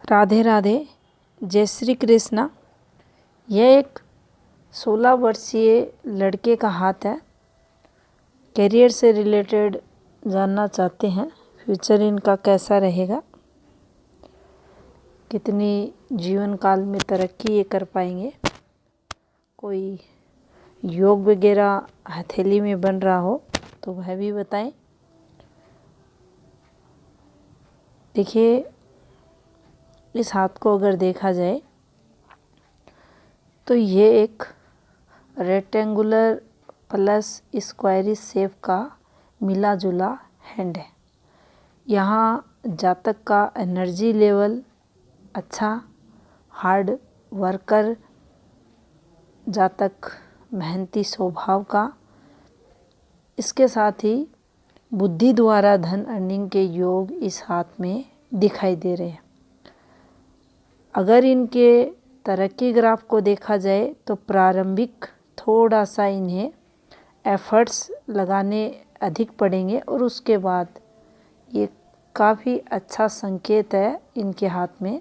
राधे राधे, जय श्री कृष्णा। यह एक 16 वर्षीय लड़के का हाथ है। करियर से रिलेटेड जानना चाहते हैं, फ्यूचर इनका कैसा रहेगा, कितनी जीवन काल में तरक्की ये कर पाएंगे, कोई योग वगैरह हथेली में बन रहा हो तो वह भी बताएं। देखिए, इस हाथ को अगर देखा जाए तो ये एक रेक्टेंगुलर प्लस स्क्वायरिश शेप का मिला जुला हैंड है। यहाँ जातक का एनर्जी लेवल अच्छा, हार्ड वर्कर जातक, मेहनती स्वभाव का, इसके साथ ही बुद्धि द्वारा धन अर्निंग के योग इस हाथ में दिखाई दे रहे हैं। अगर इनके तरक्की ग्राफ को देखा जाए तो प्रारंभिक थोड़ा सा इन्हें एफर्ट्स लगाने अधिक पड़ेंगे और उसके बाद ये काफ़ी अच्छा संकेत है इनके हाथ में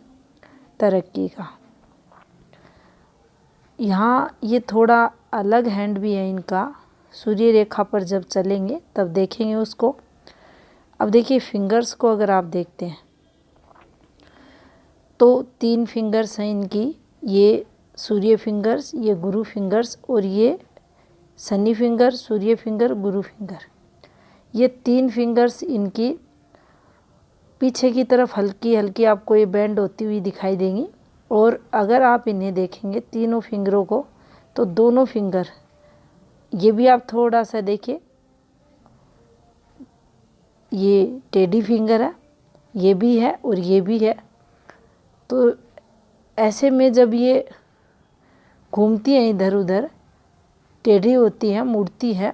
तरक्की का। यहाँ ये थोड़ा अलग हैंड भी है इनका, सूर्य रेखा पर जब चलेंगे तब देखेंगे उसको। अब देखिए, फिंगर्स को अगर आप देखते हैं तो 3 फिंगर्स हैं इनकी, ये सूर्य फिंगर्स, ये गुरु फिंगर्स और ये शनि फिंगर, सूर्य फिंगर, गुरु फिंगर। ये 3 फिंगर्स इनकी पीछे की तरफ हल्की हल्की आपको ये बैंड होती हुई दिखाई देंगी। और अगर आप इन्हें देखेंगे तीनों फिंगरों को तो दोनों फिंगर, ये भी आप थोड़ा सा देखिए, ये टेडी फिंगर है, ये भी है और ये भी है। तो ऐसे में जब ये घूमती हैं इधर उधर, टेढ़ी होती है, मुड़ती है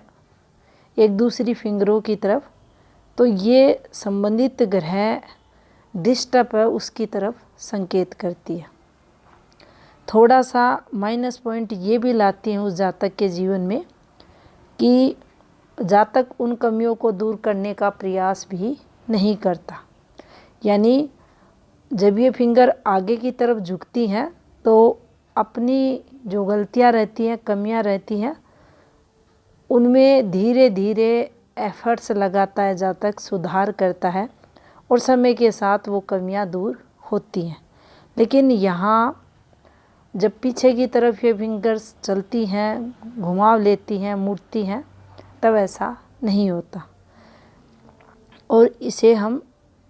एक दूसरी फिंगरों की तरफ, तो ये संबंधित ग्रह डिस्टर्ब है उसकी तरफ संकेत करती है। थोड़ा सा माइनस पॉइंट ये भी लाती हैं उस जातक के जीवन में कि जातक उन कमियों को दूर करने का प्रयास भी नहीं करता। यानी जब ये फिंगर आगे की तरफ झुकती हैं तो अपनी जो गलतियां रहती हैं, कमियां रहती हैं, उनमें धीरे धीरे एफर्ट्स लगाता है जातक, सुधार करता है और समय के साथ वो कमियां दूर होती हैं। लेकिन यहाँ जब पीछे की तरफ ये फिंगर्स चलती हैं, घुमाव लेती हैं, मुड़ती हैं, तब ऐसा नहीं होता। और इसे हम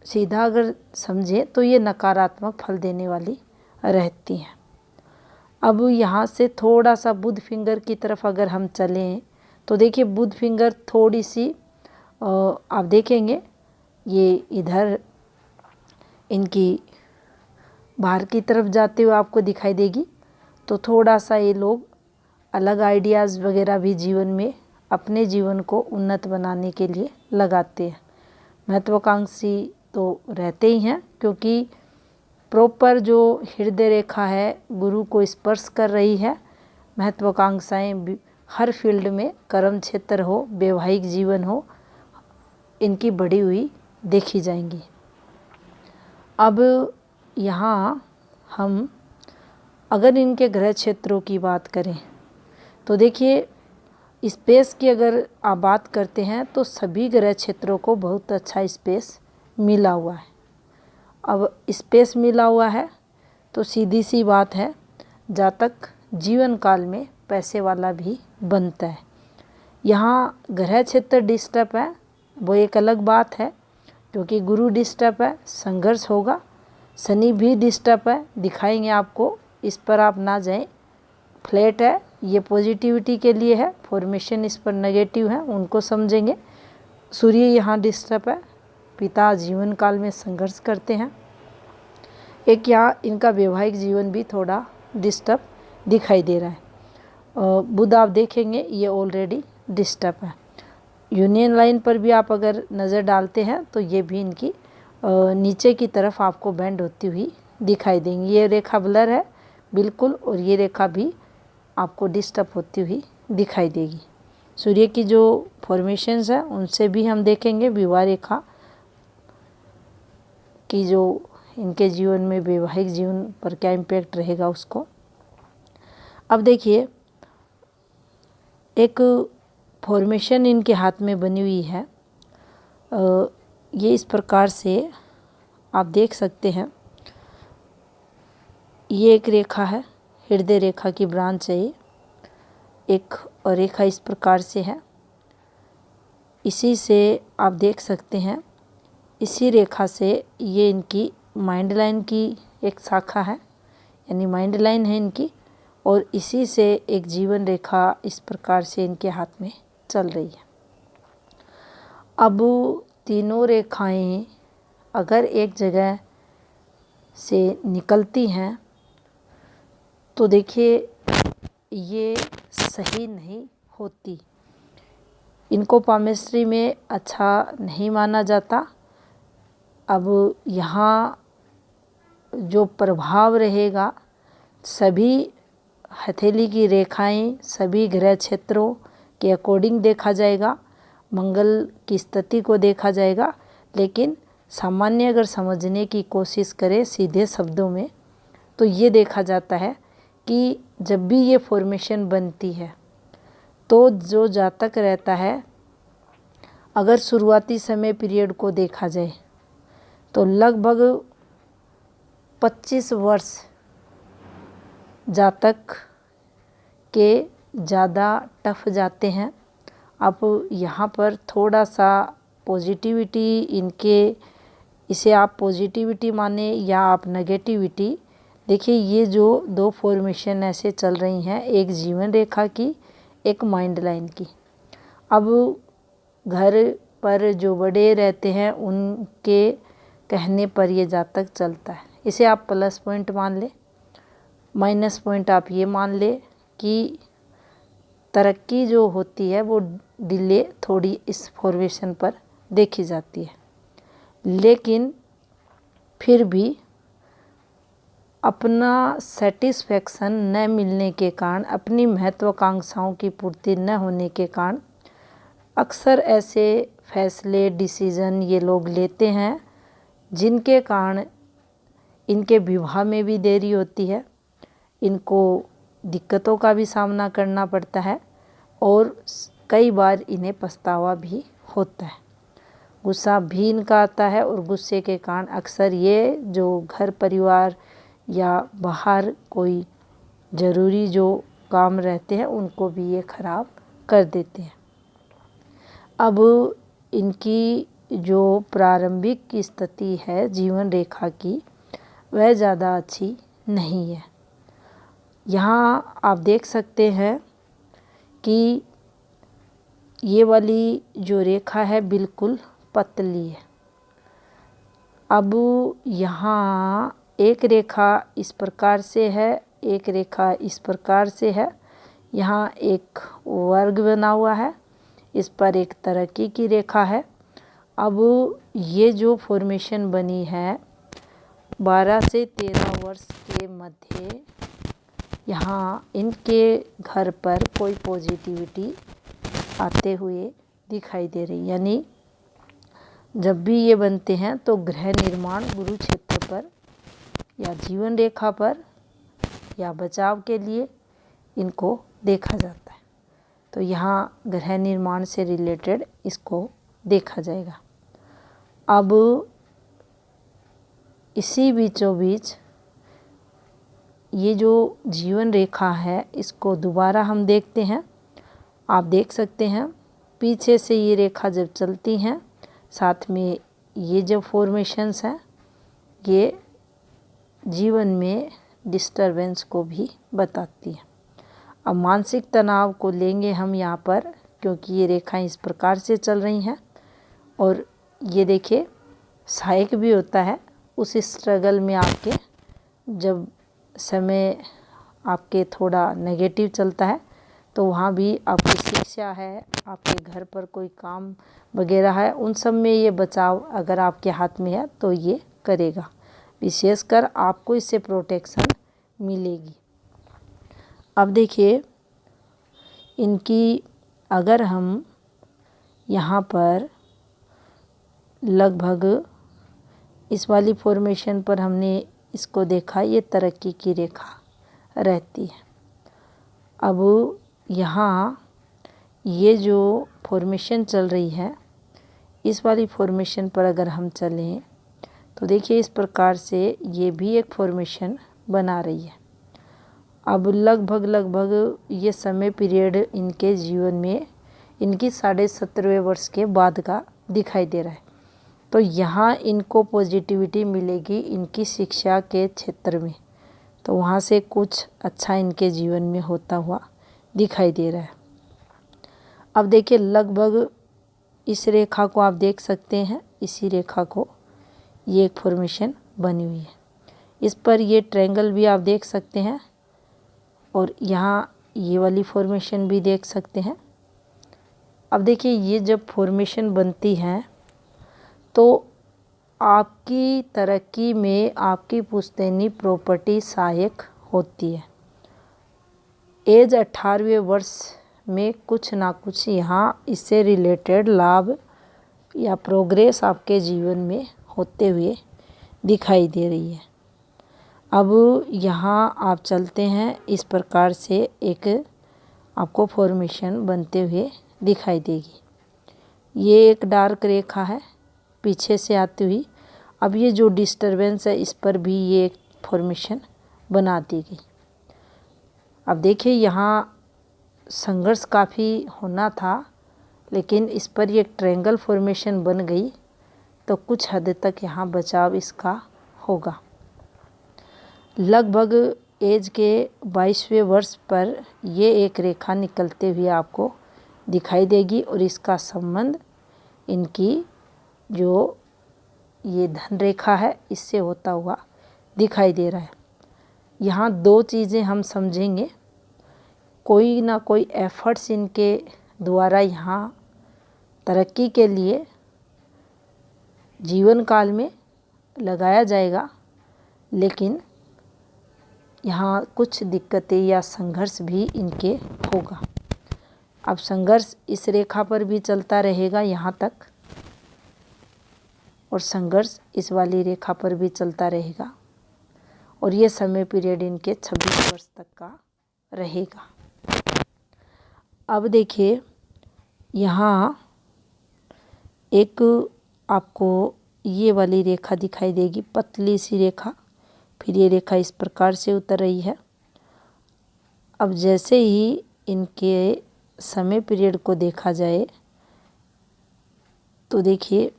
सीधा अगर समझें तो ये नकारात्मक फल देने वाली रहती हैं। अब यहाँ से थोड़ा सा बुध फिंगर की तरफ अगर हम चलें तो देखिए, बुध फिंगर थोड़ी सी आप देखेंगे ये इधर इनकी बाहर की तरफ जाते हुए आपको दिखाई देगी। तो थोड़ा सा ये लोग अलग आइडियाज़ वगैरह भी जीवन में अपने जीवन को उन्नत बनाने के लिए लगाते हैं। महत्वाकांक्षी तो रहते ही हैं, क्योंकि प्रॉपर जो हृदय रेखा है गुरु को स्पर्श कर रही है। महत्वाकांक्षाएं हर फील्ड में, कर्म क्षेत्र हो, वैवाहिक जीवन हो, इनकी बढ़ी हुई देखी जाएंगी। अब यहाँ हम अगर इनके ग्रह क्षेत्रों की बात करें तो देखिए, स्पेस की अगर आप बात करते हैं तो सभी ग्रह क्षेत्रों को बहुत अच्छा स्पेस मिला हुआ है। अब स्पेस मिला हुआ है तो सीधी सी बात है, जातक जीवन काल में पैसे वाला भी बनता है। यहाँ ग्रह क्षेत्र डिस्टर्ब है वो एक अलग बात है, क्योंकि गुरु डिस्टर्ब है, संघर्ष होगा। शनि भी डिस्टर्ब है, दिखाएंगे आपको, इस पर आप ना जाएं। फ्लैट है, ये पॉजिटिविटी के लिए है, फॉर्मेशन इस पर नेगेटिव है, उनको समझेंगे। सूर्य यहाँ डिस्टर्ब है, पिता जीवन काल में संघर्ष करते हैं। एक यहाँ इनका वैवाहिक जीवन भी थोड़ा डिस्टर्ब दिखाई दे रहा है। बुध आप देखेंगे ये ऑलरेडी डिस्टर्ब है। यूनियन लाइन पर भी आप अगर नज़र डालते हैं तो ये भी इनकी नीचे की तरफ आपको बैंड होती हुई दिखाई देंगी। ये रेखा ब्लर है बिल्कुल, और ये रेखा भी आपको डिस्टर्ब होती हुई दिखाई देगी। सूर्य की जो फॉर्मेशंस है उनसे भी हम देखेंगे, विवाह रेखा की जो इनके जीवन में, वैवाहिक जीवन पर क्या इम्पैक्ट रहेगा उसको। अब देखिए, एक फॉर्मेशन इनके हाथ में बनी हुई है। ये इस प्रकार से आप देख सकते हैं, ये एक रेखा है, हृदय रेखा की ब्रांच है ये। एक और रेखा इस प्रकार से है, इसी से आप देख सकते हैं, इसी रेखा से ये इनकी माइंड लाइन की एक शाखा है, यानी माइंड लाइन है इनकी, और इसी से एक जीवन रेखा इस प्रकार से इनके हाथ में चल रही है। अब तीनों रेखाएं अगर एक जगह से निकलती हैं तो देखिए ये सही नहीं होती, इनको पामिस्ट्री में अच्छा नहीं माना जाता। अब यहाँ जो प्रभाव रहेगा, सभी हथेली की रेखाएं सभी ग्रह क्षेत्रों के अकॉर्डिंग देखा जाएगा, मंगल की स्थिति को देखा जाएगा। लेकिन सामान्य अगर समझने की कोशिश करें सीधे शब्दों में, तो ये देखा जाता है कि जब भी ये फॉर्मेशन बनती है तो जो जातक रहता है, अगर शुरुआती समय पीरियड को देखा जाए तो लगभग 25 वर्ष जातक के ज़्यादा टफ जाते हैं। अब यहाँ पर थोड़ा सा पॉजिटिविटी इनके, इसे आप पॉजिटिविटी माने या आप नेगेटिविटी, देखिए ये जो दो फॉर्मेशन ऐसे चल रही हैं, एक जीवन रेखा की, एक माइंड लाइन की। अब घर पर जो बड़े रहते हैं उनके कहने पर ये जातक चलता है, इसे आप प्लस पॉइंट मान ले, माइनस पॉइंट आप ये मान ले कि तरक्की जो होती है वो डिले थोड़ी इस फॉर्मेशन पर देखी जाती है। लेकिन फिर भी अपना सेटिस्फैक्शन न मिलने के कारण, अपनी महत्वाकांक्षाओं की पूर्ति न होने के कारण अक्सर ऐसे फैसले, डिसीज़न ये लोग लेते हैं जिनके कारण इनके विवाह में भी देरी होती है, इनको दिक्कतों का भी सामना करना पड़ता है और कई बार इन्हें पछतावा भी होता है, गुस्सा भी इनका आता है, और गुस्से के कारण अक्सर ये जो घर परिवार या बाहर कोई ज़रूरी जो काम रहते हैं उनको भी ये खराब कर देते हैं। अब इनकी जो प्रारंभिक स्थिति है जीवन रेखा की, वह ज़्यादा अच्छी नहीं है। यहाँ आप देख सकते हैं कि ये वाली जो रेखा है बिल्कुल पतली है। अब यहाँ एक रेखा इस प्रकार से है, एक रेखा इस प्रकार से है, यहाँ एक वर्ग बना हुआ है, इस पर एक तरक्की की रेखा है। अब ये जो फॉर्मेशन बनी है 12 से 13 वर्ष के मध्य, यहाँ इनके घर पर कोई पॉजिटिविटी आते हुए दिखाई दे रही, यानी जब भी ये बनते हैं तो ग्रह निर्माण गुरु क्षेत्र पर या जीवन रेखा पर या बचाव के लिए इनको देखा जाता है। तो यहाँ ग्रह निर्माण से रिलेटेड इसको देखा जाएगा। अब इसी बीचों बीच ये जो जीवन रेखा है इसको दोबारा हम देखते हैं। आप देख सकते हैं पीछे से ये रेखा जब चलती हैं, साथ में ये जो फॉर्मेशंस हैं ये जीवन में डिस्टरबेंस को भी बताती है। अब मानसिक तनाव को लेंगे हम यहाँ पर, क्योंकि ये रेखाएं इस प्रकार से चल रही हैं और ये देखिए सहायक भी होता है उस स्ट्रगल में आपके, जब समय आपके थोड़ा नेगेटिव चलता है तो वहाँ भी आपकी शिक्षा है, आपके घर पर कोई काम वगैरह है, उन सब में ये बचाव अगर आपके हाथ में है तो ये करेगा, विशेषकर आपको इससे प्रोटेक्शन मिलेगी। अब देखिए इनकी अगर हम यहाँ पर लगभग इस वाली फॉर्मेशन पर हमने इसको देखा, ये तरक्की की रेखा रहती है। अब यहाँ ये जो फॉर्मेशन चल रही है, इस वाली फॉर्मेशन पर अगर हम चलें तो देखिए इस प्रकार से ये भी एक फॉर्मेशन बना रही है। अब लगभग ये समय पीरियड इनके जीवन में इनकी 17.5 वर्ष के बाद का दिखाई दे रहा है। तो यहाँ इनको पॉजिटिविटी मिलेगी इनकी शिक्षा के क्षेत्र में, तो वहाँ से कुछ अच्छा इनके जीवन में होता हुआ दिखाई दे रहा है। अब देखिए लगभग इस रेखा को आप देख सकते हैं, इसी रेखा को ये एक फॉर्मेशन बनी हुई है। इस पर ये ट्रायंगल भी आप देख सकते हैं और यहाँ ये वाली फॉर्मेशन भी देख सकते हैं। अब देखिए ये जब फॉर्मेशन बनती है तो आपकी तरक्की में आपकी पुश्तैनी प्रॉपर्टी सहायक होती है। एज 18वें वर्ष में कुछ ना कुछ यहाँ इससे रिलेटेड लाभ या प्रोग्रेस आपके जीवन में होते हुए दिखाई दे रही है। अब यहाँ आप चलते हैं, इस प्रकार से एक आपको फॉर्मेशन बनते हुए दिखाई देगी। ये एक डार्क रेखा है पीछे से आती हुई। अब ये जो डिस्टरबेंस है इस पर भी ये एक फॉर्मेशन बना दी गई। अब देखिए यहाँ संघर्ष काफ़ी होना था, लेकिन इस पर ये ट्रायंगल फॉर्मेशन बन गई तो कुछ हद तक यहाँ बचाव इसका होगा। लगभग एज के 22वें वर्ष पर ये एक रेखा निकलते हुए आपको दिखाई देगी और इसका संबंध इनकी जो ये धन रेखा है इससे होता हुआ दिखाई दे रहा है। यहाँ दो चीज़ें हम समझेंगे, कोई ना कोई एफर्ट्स इनके द्वारा यहाँ तरक्की के लिए जीवन काल में लगाया जाएगा, लेकिन यहाँ कुछ दिक्कतें या संघर्ष भी इनके होगा। अब संघर्ष इस रेखा पर भी चलता रहेगा यहाँ तक, और संघर्ष इस वाली रेखा पर भी चलता रहेगा, और ये समय पीरियड इनके 26 वर्ष तक का रहेगा। अब देखिए यहाँ एक आपको ये वाली रेखा दिखाई देगी, पतली सी रेखा, फिर ये रेखा इस प्रकार से उतर रही है। अब जैसे ही इनके समय पीरियड को देखा जाए तो देखिए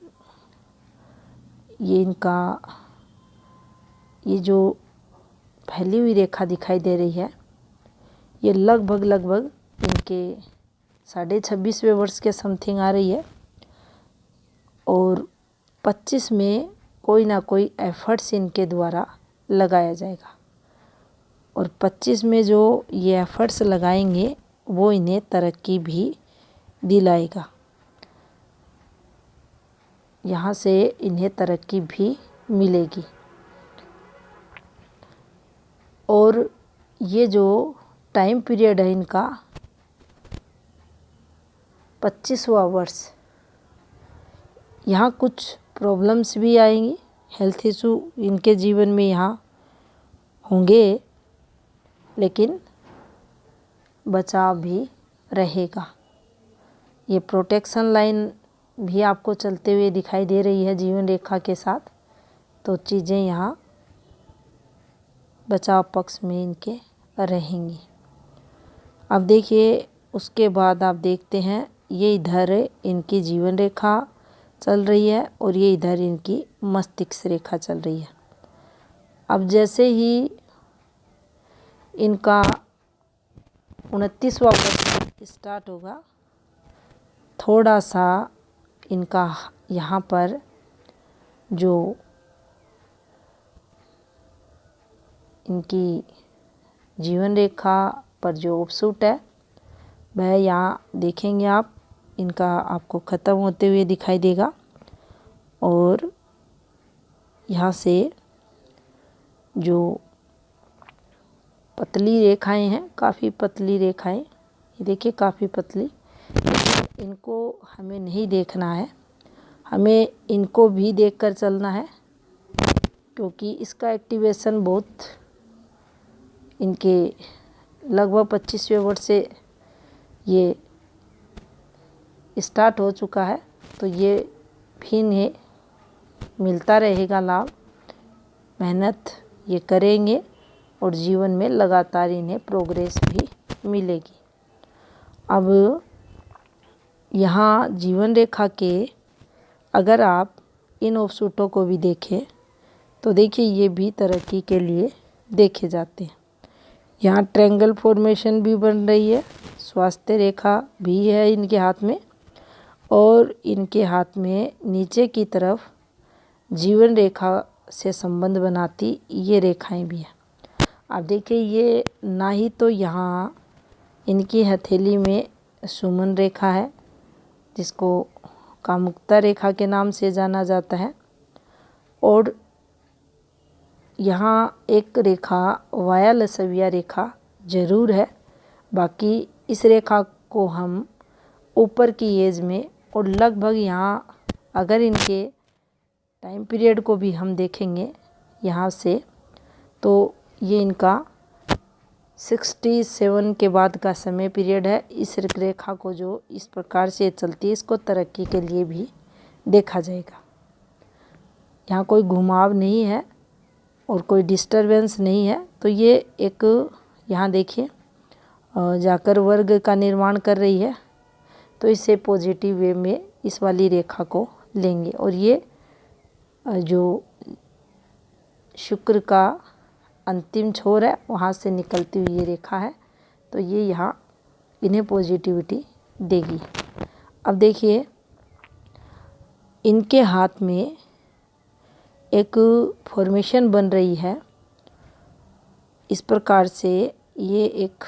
ये इनका ये जो फैली हुई रेखा दिखाई दे रही है, ये लगभग इनके 26.5वें वर्ष के समथिंग आ रही है, और 25 में कोई ना कोई एफर्ट्स इनके द्वारा लगाया जाएगा, और 25 में जो ये एफर्ट्स लगाएंगे वो इन्हें तरक्की भी दिलाएगा। यहाँ से इन्हें तरक्की भी मिलेगी। और ये जो टाइम पीरियड है इनका 25वां वर्ष, यहाँ कुछ प्रॉब्लम्स भी आएंगी, हेल्थ इशू इनके जीवन में यहाँ होंगे, लेकिन बचाव भी रहेगा। ये प्रोटेक्शन लाइन भी आपको चलते हुए दिखाई दे रही है जीवन रेखा के साथ, तो चीज़ें यहाँ बचाव पक्ष में इनके रहेंगी। अब देखिए उसके बाद आप देखते हैं ये इधर इनकी जीवन रेखा चल रही है और ये इधर इनकी मस्तिष्क रेखा चल रही है। अब जैसे ही इनका 29वां वर्ष स्टार्ट होगा, थोड़ा सा इनका यहाँ पर जो इनकी जीवन रेखा पर जो उपसूट है वह यहाँ देखेंगे आप, इनका आपको ख़त्म होते हुए दिखाई देगा, और यहाँ से जो पतली रेखाएं हैं, काफ़ी पतली रेखाएं, ये देखिए काफ़ी पतली, इनको हमें नहीं देखना है, हमें इनको भी देखकर चलना है क्योंकि इसका एक्टिवेशन बहुत इनके लगभग 25वें वर्ष से ये स्टार्ट हो चुका है, तो ये भी इन्हें मिलता रहेगा लाभ। मेहनत ये करेंगे और जीवन में लगातार इन्हें प्रोग्रेस भी मिलेगी। अब यहाँ जीवन रेखा के अगर आप इन ऑफशूटों को भी देखें तो देखिए ये भी तरक्की के लिए देखे जाते हैं। यहाँ ट्रायंगल फॉर्मेशन भी बन रही है, स्वास्थ्य रेखा भी है इनके हाथ में, और इनके हाथ में नीचे की तरफ जीवन रेखा से संबंध बनाती ये रेखाएं भी हैं। अब देखिए ये ना ही तो यहाँ इनकी हथेली में सुमन रेखा है जिसको कामुकता रेखा के नाम से जाना जाता है, और यहाँ एक रेखा वाया लसविया रेखा जरूर है। बाकी इस रेखा को हम ऊपर की एज में और लगभग यहाँ अगर इनके टाइम पीरियड को भी हम देखेंगे यहाँ से तो ये इनका 67 के बाद का समय पीरियड है। इस रेखा को जो इस प्रकार से चलती है इसको तरक्की के लिए भी देखा जाएगा। यहाँ कोई घुमाव नहीं है और कोई डिस्टरबेंस नहीं है, तो ये एक यहाँ देखिए जाकर वर्ग का निर्माण कर रही है, तो इसे पॉजिटिव वे में इस वाली रेखा को लेंगे। और ये जो शुक्र का अंतिम छोर है वहाँ से निकलती हुई ये रेखा है, तो ये यहाँ इन्हें पॉजिटिविटी देगी। अब देखिए इनके हाथ में एक फॉर्मेशन बन रही है इस प्रकार से, ये एक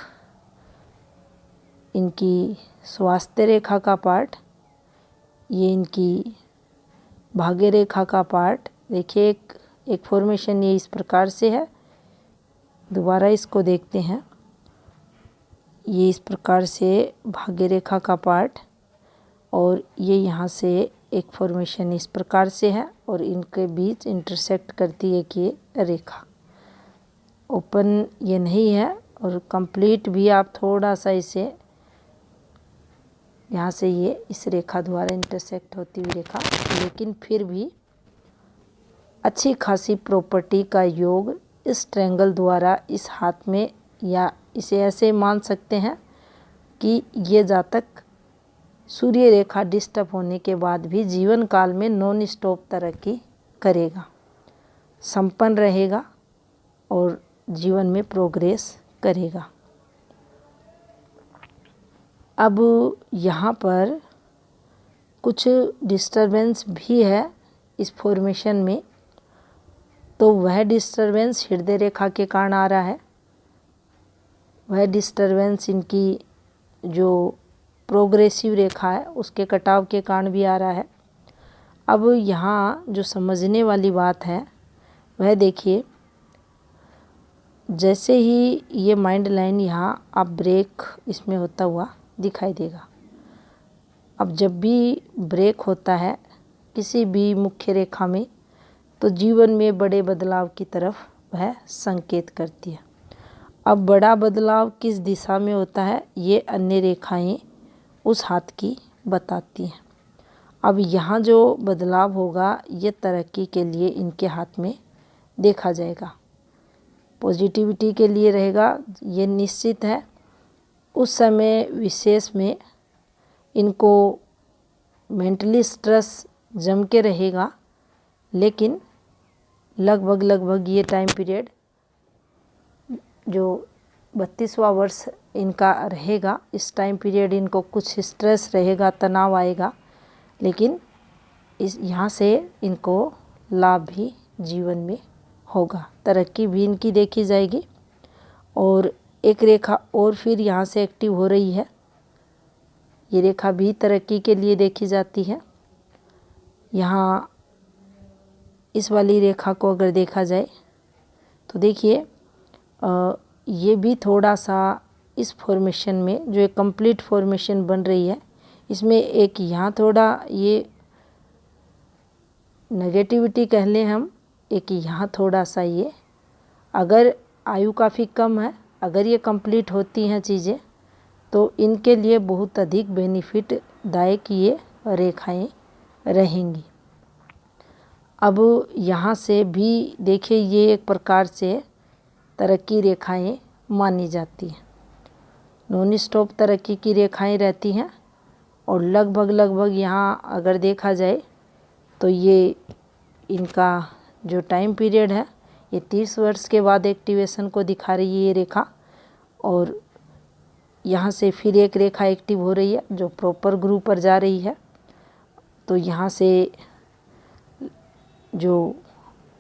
इनकी स्वास्थ्य रेखा का पार्ट, ये इनकी भाग्य रेखा का पार्ट। देखिए एक फॉर्मेशन ये इस प्रकार से है। दोबारा इसको देखते हैं, ये इस प्रकार से भाग्य रेखा का पार्ट, और ये यहाँ से एक फॉर्मेशन इस प्रकार से है, और इनके बीच इंटरसेक्ट करती है कि ये रेखा ओपन ये नहीं है, और कंप्लीट भी आप थोड़ा सा इसे यहाँ से ये इस रेखा द्वारा इंटरसेक्ट होती हुई रेखा, लेकिन फिर भी अच्छी खासी प्रॉपर्टी का योग इस ट्रायंगल द्वारा इस हाथ में, या इसे ऐसे मान सकते हैं कि ये जातक सूर्य रेखा डिस्टर्ब होने के बाद भी जीवन काल में नॉन स्टॉप तरक्की करेगा, संपन्न रहेगा और जीवन में प्रोग्रेस करेगा। अब यहाँ पर कुछ डिस्टरबेंस भी है इस फॉर्मेशन में, तो वह डिस्टरबेंस हृदय रेखा के कारण आ रहा है। वह डिस्टरबेंस इनकी जो प्रोग्रेसिव रेखा है उसके कटाव के कारण भी आ रहा है। अब यहाँ जो समझने वाली बात है वह देखिए, जैसे ही ये माइंड लाइन यहाँ आप ब्रेक इसमें होता हुआ दिखाई देगा। अब जब भी ब्रेक होता है किसी भी मुख्य रेखा में तो जीवन में बड़े बदलाव की तरफ वह संकेत करती है। अब बड़ा बदलाव किस दिशा में होता है ये अन्य रेखाएं उस हाथ की बताती हैं। अब यहाँ जो बदलाव होगा ये तरक्की के लिए इनके हाथ में देखा जाएगा, पॉजिटिविटी के लिए रहेगा, ये निश्चित है। उस समय विशेष में इनको मेंटली स्ट्रेस जम के रहेगा, लेकिन लगभग ये टाइम पीरियड जो 32वां वर्ष इनका रहेगा, इस टाइम पीरियड इनको कुछ स्ट्रेस रहेगा, तनाव आएगा, लेकिन इस यहाँ से इनको लाभ भी जीवन में होगा, तरक्की भी इनकी देखी जाएगी। और एक रेखा और फिर यहाँ से एक्टिव हो रही है, ये रेखा भी तरक्की के लिए देखी जाती है। यहाँ इस वाली रेखा को अगर देखा जाए तो देखिए ये भी थोड़ा सा इस फॉर्मेशन में जो एक कंप्लीट फॉर्मेशन बन रही है इसमें एक यहाँ थोड़ा ये नेगेटिविटी कह लें हम, एक यहाँ थोड़ा सा ये, अगर आयु काफ़ी कम है, अगर ये कंप्लीट होती हैं चीज़ें तो इनके लिए बहुत अधिक बेनिफिट दायक ये रेखाएं रहेंगी। अब यहाँ से भी देखिए ये एक प्रकार से तरक्की रेखाएं मानी जाती हैं। नॉन स्टॉप तरक्की की रेखाएं रहती हैं और लगभग यहाँ अगर देखा जाए तो ये इनका जो टाइम पीरियड है ये 30 वर्ष के बाद एक्टिवेशन को दिखा रही है ये रेखा। और यहाँ से फिर एक रेखा एक्टिव हो रही है जो प्रॉपर गुरु पर जा रही है। तो यहाँ से जो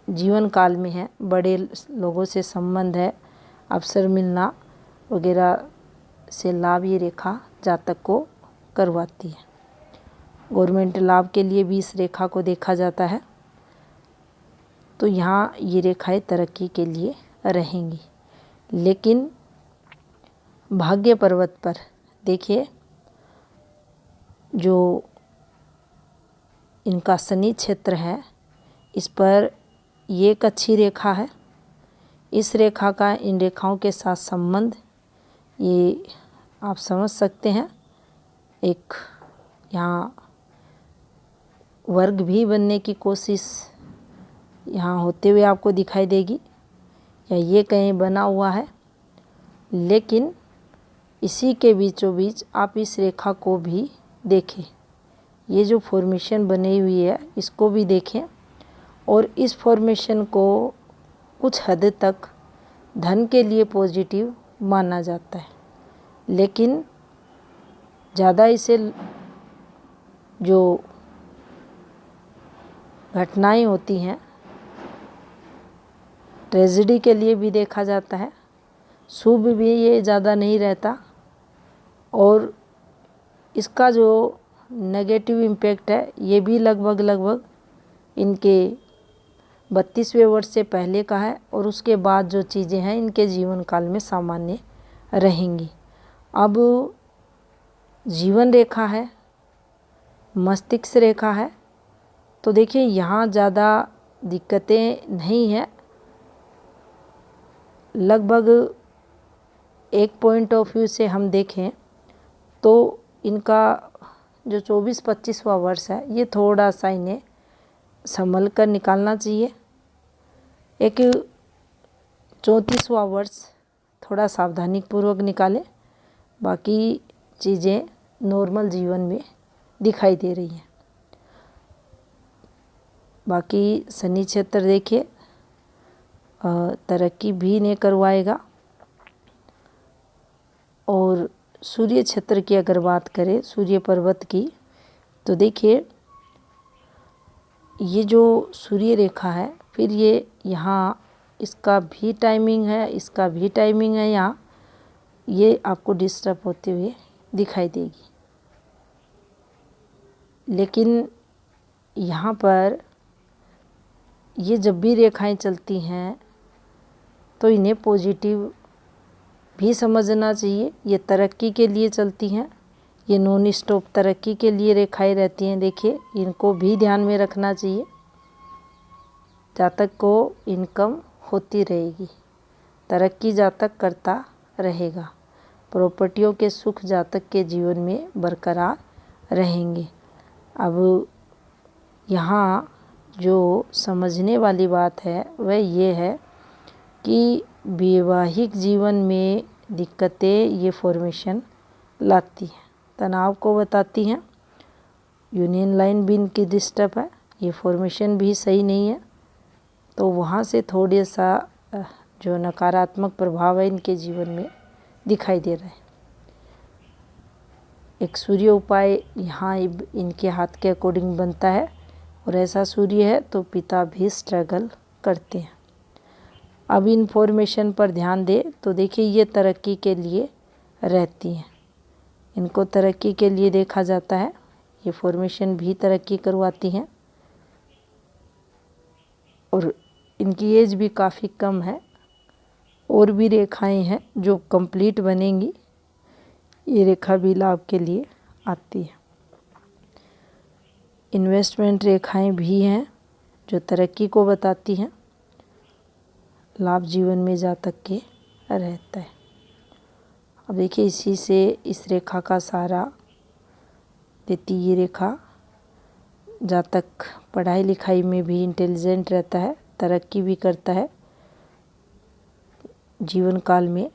जीवन काल में है, बड़े लोगों से संबंध है, अवसर मिलना वगैरह से लाभ ये रेखा जातक को करवाती है। गवर्नमेंट लाभ के लिए भी इस रेखा को देखा जाता है। तो यहाँ ये रेखाएं तरक्की के लिए रहेंगी। लेकिन भाग्य पर्वत पर देखिए जो इनका शनि क्षेत्र है, इस पर ये एक अच्छी रेखा है। इस रेखा का इन रेखाओं के साथ संबंध ये आप समझ सकते हैं, एक यहाँ वर्ग भी बनने की कोशिश यहाँ होते हुए आपको दिखाई देगी, या ये कहीं बना हुआ है। लेकिन इसी के बीचों बीच आप इस रेखा को भी देखें, ये जो फॉर्मेशन बनी हुई है इसको भी देखें। और इस फॉर्मेशन को कुछ हद तक धन के लिए पॉजिटिव माना जाता है, लेकिन ज़्यादा इसे जो घटनाएं होती हैं ट्रेजेडी के लिए भी देखा जाता है। शुभ भी ये ज़्यादा नहीं रहता और इसका जो नेगेटिव इम्पैक्ट है ये भी लगभग इनके 32वें वर्ष से पहले का है और उसके बाद जो चीज़ें हैं इनके जीवन काल में सामान्य रहेंगी। अब जीवन रेखा है, मस्तिष्क रेखा है, तो देखिए यहाँ ज़्यादा दिक्कतें नहीं हैं। लगभग एक पॉइंट ऑफ व्यू से हम देखें तो इनका जो 24-25वां वर्ष है ये थोड़ा सा इन्हें संभल कर निकालना चाहिए। एक 34वां वर्ष थोड़ा सावधानी पूर्वक निकालें, बाकी चीज़ें नॉर्मल जीवन में दिखाई दे रही हैं। बाकी शनि क्षेत्र देखिए तरक्की भी नहीं करवाएगा। और सूर्य क्षेत्र की अगर बात करें, सूर्य पर्वत की, तो देखिए ये जो सूर्य रेखा है फिर ये यहाँ इसका भी टाइमिंग है, इसका भी टाइमिंग है, यहाँ ये आपको डिस्टर्ब होते हुए दिखाई देगी। लेकिन यहाँ पर ये जब भी रेखाएं चलती हैं तो इन्हें पॉजिटिव भी समझना चाहिए। ये तरक्की के लिए चलती हैं, ये नॉन स्टॉप तरक्की के लिए रेखाएं रहती हैं। देखिए इनको भी ध्यान में रखना चाहिए। जातक को इनकम होती रहेगी, तरक्की जातक करता रहेगा, प्रॉपर्टियों के सुख जातक के जीवन में बरकरार रहेंगे। अब यहाँ जो समझने वाली बात है वह ये है कि वैवाहिक जीवन में दिक्कतें ये फॉर्मेशन लाती हैं, तनाव को बताती हैं। यूनियन लाइन भी इनकी डिस्टर्ब है, ये फॉर्मेशन भी सही नहीं है, तो वहाँ से थोड़ा सा जो नकारात्मक प्रभाव है इनके जीवन में दिखाई दे रहा है। एक सूर्य उपाय यहाँ इनके हाथ के अकॉर्डिंग बनता है और ऐसा सूर्य है तो पिता भी स्ट्रगल करते हैं। अब इन्फॉर्मेशन पर ध्यान दे तो देखिए ये तरक्की के लिए रहती हैं, इनको तरक्की के लिए देखा जाता है। ये फॉर्मेशन भी तरक्की करवाती हैं और इनकी एज भी काफ़ी कम है। और भी रेखाएं हैं जो कंप्लीट बनेंगी, ये रेखा भी लाभ के लिए आती है। इन्वेस्टमेंट रेखाएं भी हैं जो तरक्की को बताती हैं। लाभ जीवन में जातक के रहता है। अब देखिए इसी से इस रेखा का सहारा देती ये रेखा जातक पढ़ाई लिखाई में भी इंटेलिजेंट रहता है, तरक्की भी करता है, जीवन काल में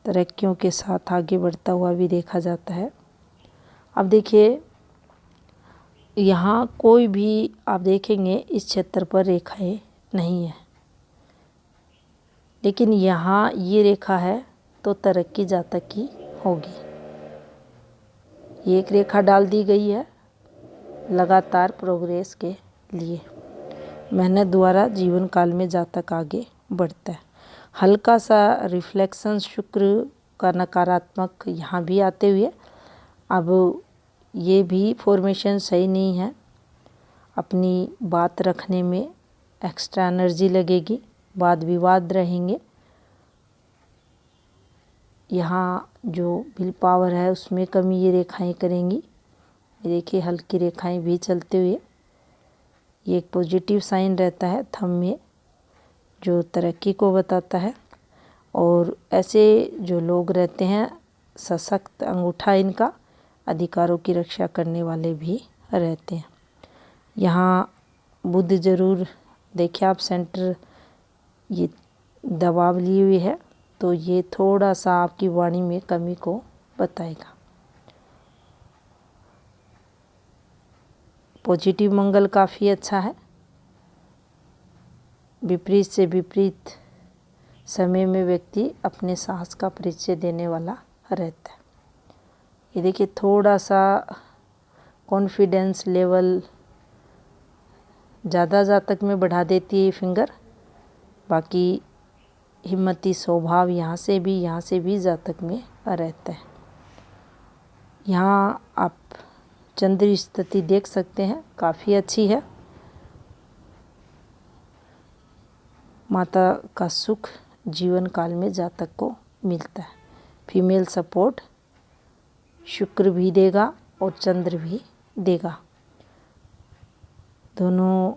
तरक्कियों के साथ आगे बढ़ता हुआ भी देखा जाता है। अब देखिए यहाँ कोई भी आप देखेंगे इस क्षेत्र पर रेखाएं नहीं है, लेकिन यहाँ ये रेखा है तो तरक्की जातक की होगी। ये एक रेखा डाल दी गई है लगातार प्रोग्रेस के लिए, मेहनत द्वारा जीवन काल में जातक आगे बढ़ता है। हल्का सा रिफ्लेक्शन शुक्र का नकारात्मक यहाँ भी आते हुए, अब ये भी फॉर्मेशन सही नहीं है, अपनी बात रखने में एक्स्ट्रा एनर्जी लगेगी, वाद विवाद रहेंगे, यहाँ जो विल पावर है उसमें कमी ये रेखाएं करेंगी। देखिए हल्की रेखाएं भी चलते हुए, ये एक पॉजिटिव साइन रहता है थंब में जो तरक्की को बताता है। और ऐसे जो लोग रहते हैं सशक्त अंगूठा इनका अधिकारों की रक्षा करने वाले भी रहते हैं। यहाँ बुध जरूर देखिए आप सेंटर ये दबाव लिए हुए है, तो ये थोड़ा सा आपकी वाणी में कमी को बताएगा। पॉजिटिव मंगल काफ़ी अच्छा है, विपरीत से विपरीत समय में व्यक्ति अपने साहस का परिचय देने वाला रहता है। ये देखिए थोड़ा सा कॉन्फिडेंस लेवल ज़्यादा जातक में बढ़ा देती है फिंगर, बाकी हिम्मती स्वभाव यहाँ से भी जातक में रहता है। यहाँ आप चंद्र स्थिति देख सकते हैं, काफ़ी अच्छी है। माता का सुख जीवन काल में जातक को मिलता है। फीमेल सपोर्ट शुक्र भी देगा और चंद्र भी देगा, दोनों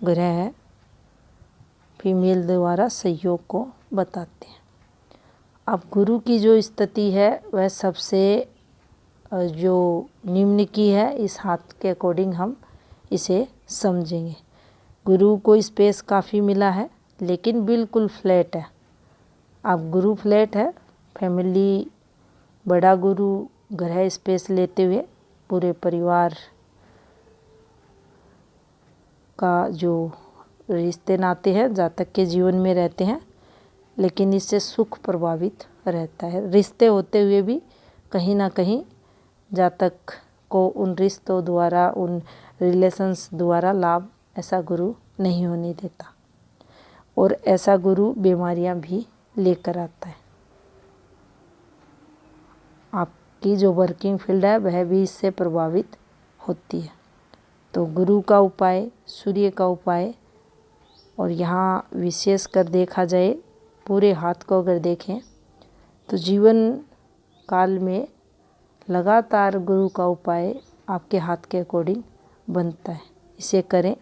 ग्रह फीमेल द्वारा सहयोग को बताते हैं। अब गुरु की जो स्थिति है वह सबसे जो निम्न की है, इस हाथ के अकॉर्डिंग हम इसे समझेंगे। गुरु को स्पेस काफ़ी मिला है लेकिन बिल्कुल फ्लैट है। अब गुरु फ्लैट है, फैमिली बड़ा गुरु ग्रह स्पेस लेते हुए पूरे परिवार का जो रिश्ते नाते हैं जातक के जीवन में रहते हैं, लेकिन इससे सुख प्रभावित रहता है। रिश्ते होते हुए भी कहीं ना कहीं जातक को उन रिश्तों द्वारा, उन रिलेशंस द्वारा लाभ ऐसा गुरु नहीं होने देता, और ऐसा गुरु बीमारियां भी लेकर आता है। आपकी जो वर्किंग फील्ड है वह भी इससे प्रभावित होती है। तो गुरु का उपाय, सूर्य का उपाय, और यहाँ विशेष कर देखा जाए पूरे हाथ को अगर देखें तो जीवन काल में लगातार गुरु का उपाय आपके हाथ के अकॉर्डिंग बनता है। इसे करें